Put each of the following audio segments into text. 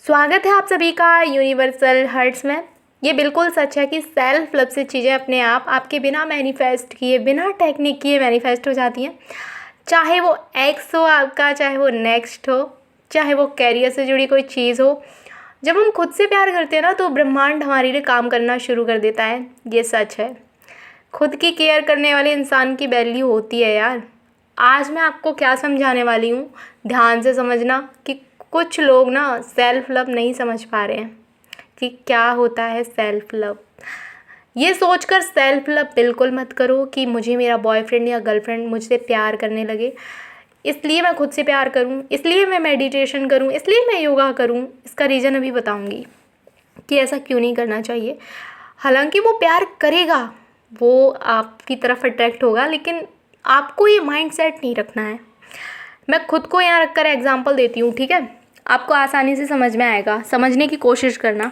स्वागत है आप सभी का यूनिवर्सल हर्ट्स में। ये बिल्कुल सच है कि सेल्फ लव से चीज़ें अपने आप आपके बिना मैनिफेस्ट किए, बिना टेक्निक किए मैनिफेस्ट हो जाती हैं। चाहे वो एक्स हो आपका, चाहे वो नेक्स्ट हो, चाहे वो कैरियर से जुड़ी कोई चीज़ हो। जब हम खुद से प्यार करते हैं ना, तो ब्रह्मांड हमारे लिए काम करना शुरू कर देता है। ये सच है। खुद की केयर करने वाले इंसान की वैल्यू होती है यार। आज मैं आपको क्या समझाने वाली हूँ, ध्यान से समझना कि कुछ लोग ना सेल्फ लव नहीं समझ पा रहे हैं कि क्या होता है सेल्फ लव। ये सोचकर सेल्फ लव बिल्कुल मत करो कि मुझे मेरा बॉयफ्रेंड या गर्लफ्रेंड मुझसे प्यार करने लगे, इसलिए मैं खुद से प्यार करूँ, इसलिए मैं मेडिटेशन करूँ, इसलिए मैं योगा करूँ। इसका रीज़न अभी बताऊँगी कि ऐसा क्यों नहीं करना चाहिए। हालांकि वो प्यार करेगा, वो आपकी तरफ अट्रैक्ट होगा, लेकिन आपको ये माइंडसेट नहीं रखना है। मैं खुद को यहाँ रखकर एग्जांपल देती हूँ, ठीक है? आपको आसानी से समझ में आएगा, समझने की कोशिश करना।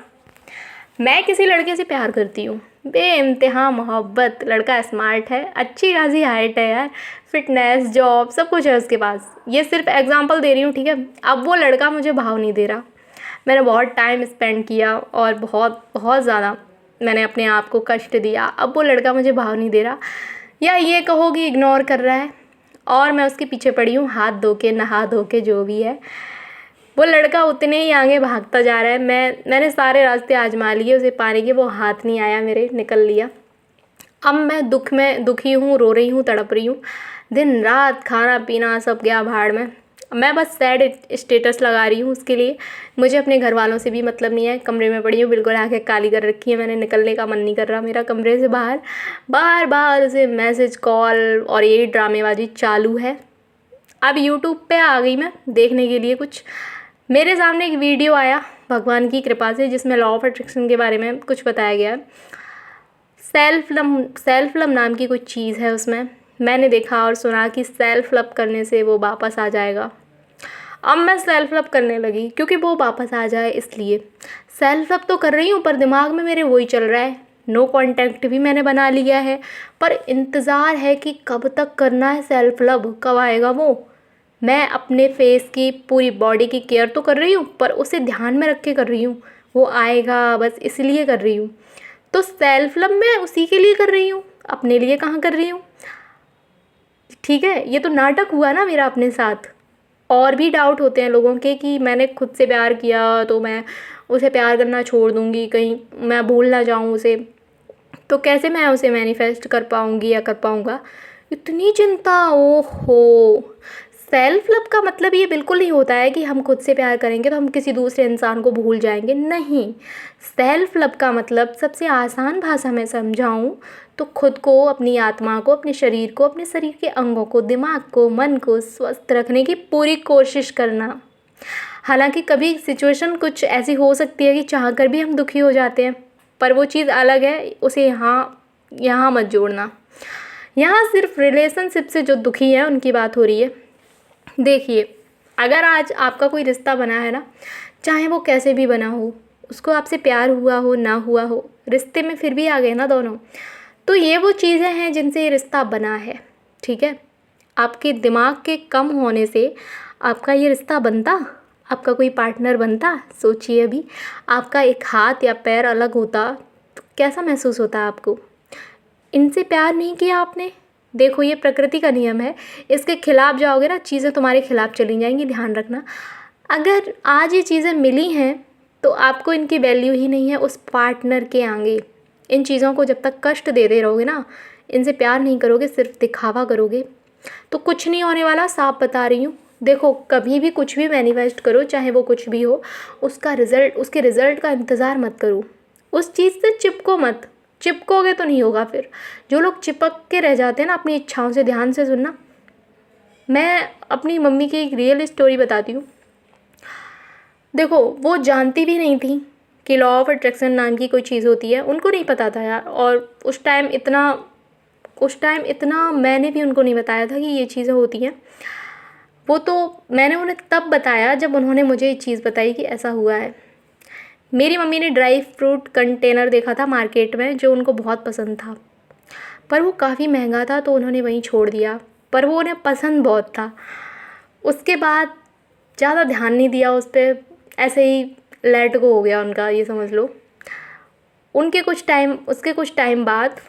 मैं किसी लड़के से प्यार करती हूँ, बेइंतहा मोहब्बत, लड़का स्मार्ट है, अच्छी खासी हाइट है यार, फिटनेस, जॉब, सब कुछ है उसके पास। ये सिर्फ एग्जांपल दे रही हूँ, ठीक है? अब वो लड़का मुझे भाव नहीं दे रहा। मैंने बहुत टाइम स्पेंड किया और बहुत बहुत ज़्यादा मैंने अपने आप को कष्ट दिया। अब वो लड़का मुझे भाव नहीं दे रहा, या ये कहो कि इग्नोर कर रहा है, और मैं उसके पीछे पड़ी हूँ हाथ धो के, नहा धो के, जो भी है। वो लड़का उतने ही आगे भागता जा रहा है। मैंने सारे रास्ते आजमा लिए उसे पाने के, वो हाथ नहीं आया मेरे, निकल लिया। अब मैं दुखी हूँ, रो रही हूँ, तड़प रही हूँ। दिन रात खाना पीना सब गया भाड़ में। मैं बस सैड स्टेटस लगा रही हूँ उसके लिए। मुझे अपने घर वालों से भी मतलब नहीं है। कमरे में पड़ी हूँ, बिल्कुल आंखें काली कर रखी है मैंने, निकलने का मन नहीं कर रहा मेरा कमरे से बाहर। बार बार उसे मैसेज, कॉल, और यही ड्रामेबाजी चालू है। अब यूट्यूब पे आ गई मैं देखने के लिए कुछ। मेरे सामने एक वीडियो आया भगवान की कृपा से, जिसमें लॉ ऑफ अट्रैक्शन के बारे में कुछ बताया गया है। सेल्फ लव नाम की कोई चीज़ है उसमें। मैंने देखा और सुना कि सेल्फ लव करने से वो वापस आ जाएगा। अब मैं सेल्फ लव करने लगी, क्योंकि वो वापस आ जाए इसलिए। सेल्फ लव तो कर रही हूँ, पर दिमाग में मेरे वही चल रहा है। नो कांटेक्ट भी मैंने बना लिया है, पर इंतज़ार है कि कब तक करना है सेल्फ लव, कब आएगा वो। मैं अपने फेस की, पूरी बॉडी की केयर तो कर रही हूँ, पर उसे ध्यान में रख के कर रही हूँ। वो आएगा बस इसलिए कर रही हूँ। तो सेल्फ लव मैं उसी के लिए कर रही हूँ, अपने लिए कहाँ कर रही हूँ। ठीक है, ये तो नाटक हुआ ना मेरा अपने साथ। और भी डाउट होते हैं लोगों के कि मैंने खुद से प्यार किया तो मैं उसे प्यार करना छोड़ दूँगी, कहीं मैं भूल ना जाऊँ उसे, तो कैसे मैं उसे मैनिफेस्ट कर पाऊँगी या कर पाऊँगा। इतनी चिंता, ओहो। सेल्फ लव का मतलब ये बिल्कुल नहीं होता है कि हम खुद से प्यार करेंगे तो हम किसी दूसरे इंसान को भूल जाएंगे, नहीं। सेल्फ लव का मतलब, सबसे आसान भाषा में समझाऊँ तो, खुद को, अपनी आत्मा को, अपने शरीर को, अपने शरीर के अंगों को, दिमाग को, मन को स्वस्थ रखने की पूरी कोशिश करना। हालांकि कभी सिचुएशन कुछ ऐसी हो सकती है कि चाह कर भी हम दुखी हो जाते हैं, पर वो चीज़ अलग है, उसे यहाँ मत जोड़ना। यहाँ सिर्फ रिलेशनशिप से जो दुखी है उनकी बात हो रही है। देखिए, अगर आज आपका कोई रिश्ता बना है ना, चाहे वो कैसे भी बना हो, उसको आपसे प्यार हुआ हो ना हुआ हो, रिश्ते में फिर भी आ गए ना दोनों, तो ये वो चीज़ें हैं जिनसे ये रिश्ता बना है, ठीक है? आपके दिमाग के कम होने से आपका ये रिश्ता बनता, आपका कोई पार्टनर बनता? सोचिए अभी, आपका एक हाथ या पैर अलग होता तो कैसा महसूस होता आपको? इनसे प्यार नहीं किया आपने। देखो, ये प्रकृति का नियम है, इसके खिलाफ जाओगे ना, चीज़ें तुम्हारे खिलाफ चली जाएंगी, ध्यान रखना। अगर आज ये चीज़ें मिली हैं तो आपको इनकी वैल्यू ही नहीं है उस पार्टनर के आगे। इन चीज़ों को जब तक कष्ट देते रहोगे ना, इनसे प्यार नहीं करोगे, सिर्फ दिखावा करोगे, तो कुछ नहीं होने वाला, साफ बता रही हूँ। देखो, कभी भी कुछ भी मैनिफेस्ट करो, चाहे वो कुछ भी हो, उसके रिज़ल्ट का इंतज़ार मत करो। उस चीज़ से चिपको मत। चिपकोगे तो नहीं होगा फिर। जो लोग चिपक के रह जाते हैं ना अपनी इच्छाओं से, ध्यान से सुनना। मैं अपनी मम्मी की एक रियल स्टोरी बताती हूँ। देखो, वो जानती भी नहीं थी कि लॉ ऑफ अट्रैक्शन नाम की कोई चीज़ होती है, उनको नहीं पता था यार। और उस टाइम इतना मैंने भी उनको नहीं बताया था कि ये चीज़ें होती हैं। वो तो मैंने उन्हें तब बताया जब उन्होंने मुझे ये चीज़ बताई कि ऐसा हुआ है। मेरी मम्मी ने ड्राई फ्रूट कंटेनर देखा था मार्केट में, जो उनको बहुत पसंद था, पर वो काफ़ी महंगा था, तो उन्होंने वहीं छोड़ दिया। पर वो उन्हें पसंद बहुत था। उसके बाद ज़्यादा ध्यान नहीं दिया उस पर, ऐसे ही लेट गो हो गया उनका, ये समझ लो। उसके कुछ टाइम बाद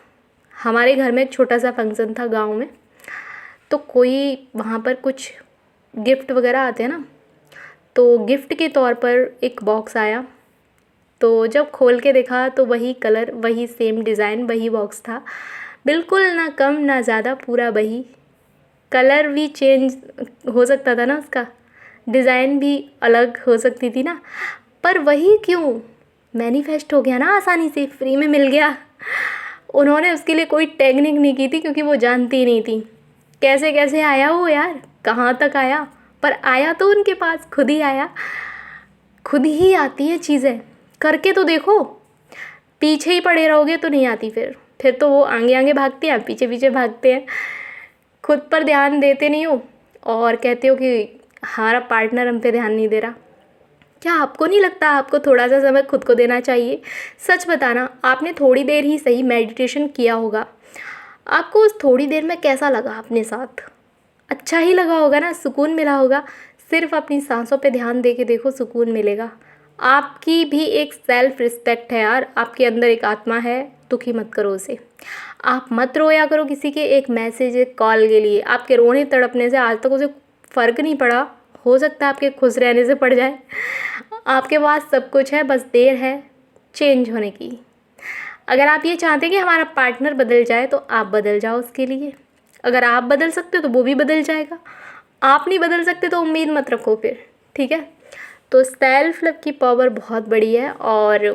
हमारे घर में एक छोटा सा फंक्शन था गांव में, तो कोई वहाँ पर कुछ गिफ्ट वगैरह आते हैं ना, तो गिफ्ट के तौर पर एक बॉक्स आया। तो जब खोल के देखा तो वही कलर, वही सेम डिज़ाइन, वही बॉक्स था, बिल्कुल ना कम ना ज़्यादा, पूरा वही। कलर भी चेंज हो सकता था ना उसका, डिज़ाइन भी अलग हो सकती थी ना, पर वही क्यों मैनिफेस्ट हो गया ना, आसानी से फ्री में मिल गया। उन्होंने उसके लिए कोई टेक्निक नहीं की थी, क्योंकि वो जानती ही नहीं थी कैसे कैसे आया वो यार, कहाँ तक आया, पर आया तो उनके पास खुद ही आया। खुद ही आती है चीज़ें, करके तो देखो। पीछे ही पड़े रहोगे तो नहीं आती, फिर तो वो आगे आगे भागते हैं, पीछे पीछे भागते हैं। खुद पर ध्यान देते नहीं हो और कहते हो कि हमारा पार्टनर हम पे ध्यान नहीं दे रहा। क्या आपको नहीं लगता आपको थोड़ा सा समय खुद को देना चाहिए? सच बताना, आपने थोड़ी देर ही सही मेडिटेशन किया होगा, आपको उस थोड़ी देर में कैसा लगा अपने साथ? अच्छा ही लगा होगा ना, सुकून मिला होगा। सिर्फ अपनी सांसों पे ध्यान दे के देखो, सुकून मिलेगा। आपकी भी एक सेल्फ रिस्पेक्ट है यार, आपके अंदर एक आत्मा है, दुखी मत करो उसे। आप मत रोया करो किसी के एक मैसेज, एक कॉल के लिए। आपके रोने तड़पने से आज तक उसे फ़र्क नहीं पड़ा, हो सकता है आपके खुश रहने से पड़ जाए। आपके पास सब कुछ है, बस देर है चेंज होने की। अगर आप ये चाहते हैं कि हमारा पार्टनर बदल जाए तो आप बदल जाओ उसके लिए। अगर आप बदल सकते हो तो वो भी बदल जाएगा। आप नहीं बदल सकते तो उम्मीद मत रखो फिर, ठीक है? तो सेल्फ लव की पावर बहुत बड़ी है, और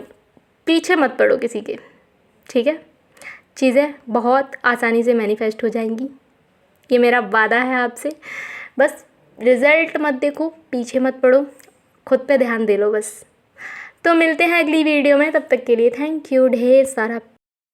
पीछे मत पड़ो किसी के, ठीक है? चीज़ें बहुत आसानी से मैनिफेस्ट हो जाएंगी, ये मेरा वादा है आपसे। बस रिज़ल्ट मत देखो, पीछे मत पड़ो, खुद पे ध्यान दे लो बस। तो मिलते हैं अगली वीडियो में, तब तक के लिए थैंक यू, ढेर सारा